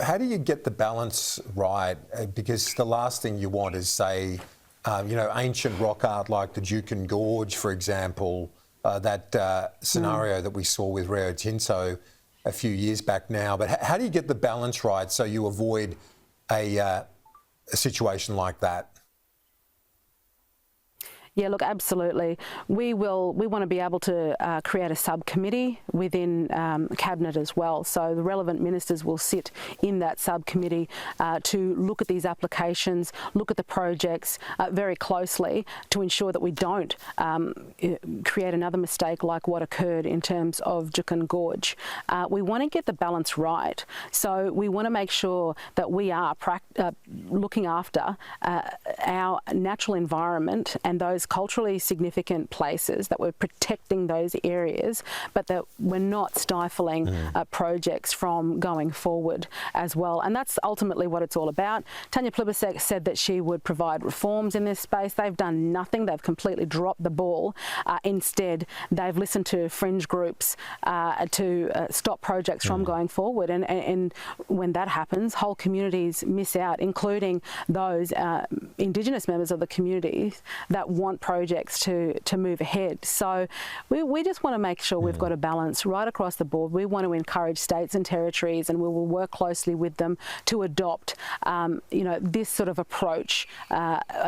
How do you get the balance right? Because the last thing you want is, say, ancient rock art like the Juukan Gorge, for example, that scenario that we saw with Rio Tinto a few years back now. But how do you get the balance right so you avoid a situation like that? Yeah, look, absolutely. We want to be able to create a subcommittee within Cabinet as well. So the relevant ministers will sit in that subcommittee to look at these applications, look at the projects very closely to ensure that we don't create another mistake like what occurred in terms of Juukan Gorge. We want to get the balance right. So we want to make sure that we are looking after our natural environment and those culturally significant places, that we're protecting those areas, but that we're not stifling projects from going forward as well. And that's ultimately what it's all about. Tanya Plibersek said that she would provide reforms in this space. They've done nothing. They've completely dropped the ball. Instead, they've listened to fringe groups to stop projects from going forward. And when that happens, whole communities miss out, including those Indigenous members of the communities that want projects to move ahead. So we just want to make sure we've got a balance right across the board. We want to encourage states and territories, and we will work closely with them to adopt this sort of approach,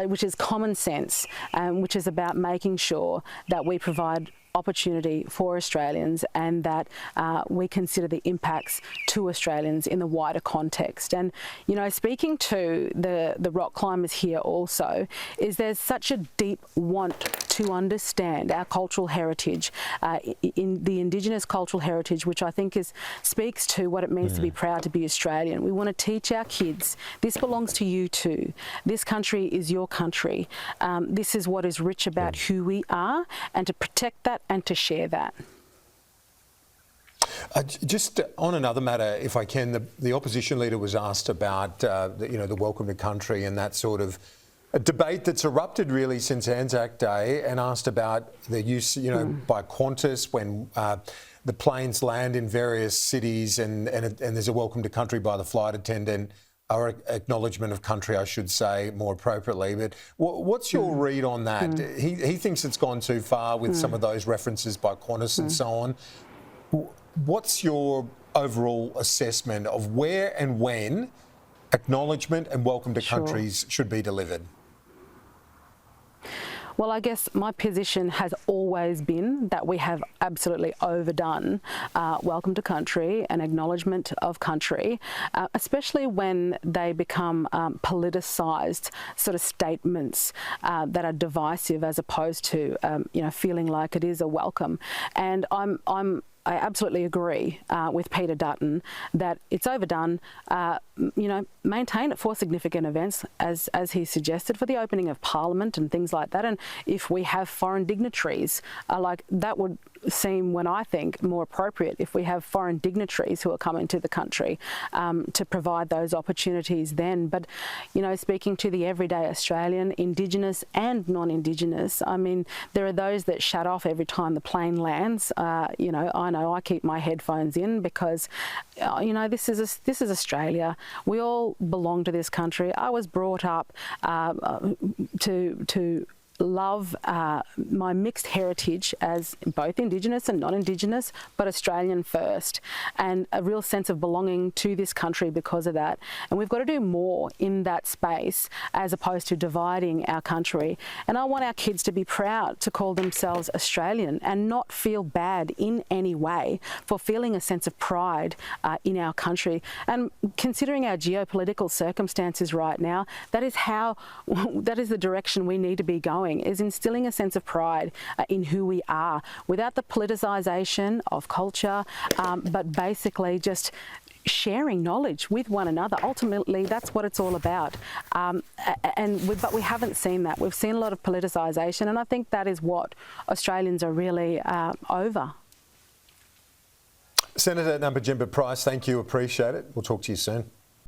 which is common sense, which is about making sure that we provide opportunity for Australians and that we consider the impacts to Australians in the wider context. And, speaking to the rock climbers here also, is there's such a deep want to understand our cultural heritage, in the Indigenous cultural heritage, which I think speaks to what it means to be proud to be Australian. We want to teach our kids, this belongs to you too. This country is your country. This is what is rich about who we are, and to protect that and to share that. Just on another matter, if I can, the opposition leader was asked about the welcome to country and that sort of a debate that's erupted really since Anzac Day, and asked about the use, by Qantas when the planes land in various cities and there's a welcome to country by the flight attendant, or acknowledgement of country, I should say, more appropriately. But what's your read on that? He thinks it's gone too far with some of those references by Qantas and so on. What's your overall assessment of where and when acknowledgement and welcome to countries should be delivered? Well, I guess my position has always been that we have absolutely overdone welcome to country and acknowledgement of country, especially when they become politicised sort of statements that are divisive, as opposed to feeling like it is a welcome. And I absolutely agree with Peter Dutton that it's overdone. Maintain it for significant events, as he suggested, for the opening of Parliament and things like that. And if we have foreign dignitaries, that would seem, when I think, more appropriate, if we have foreign dignitaries who are coming to the country to provide those opportunities then. But, speaking to the everyday Australian, Indigenous and non-Indigenous, I mean, there are those that shut off every time the plane lands. I know I keep my headphones in because, this is Australia. We all belong to this country. I was brought up to love my mixed heritage as both Indigenous and non-Indigenous, but Australian first, and a real sense of belonging to this country because of that. And we've got to do more in that space as opposed to dividing our country. And I want our kids to be proud to call themselves Australian and not feel bad in any way for feeling a sense of pride in our country. And considering our geopolitical circumstances right now, that is the direction we need to be going, is instilling a sense of pride in who we are without the politicization of culture, but basically just sharing knowledge with one another. Ultimately, that's what it's all about. But we haven't seen that. We've seen a lot of politicization, and I think that is what Australians are really over. Senator Nampijinpa Price, thank you. Appreciate it. We'll talk to you soon.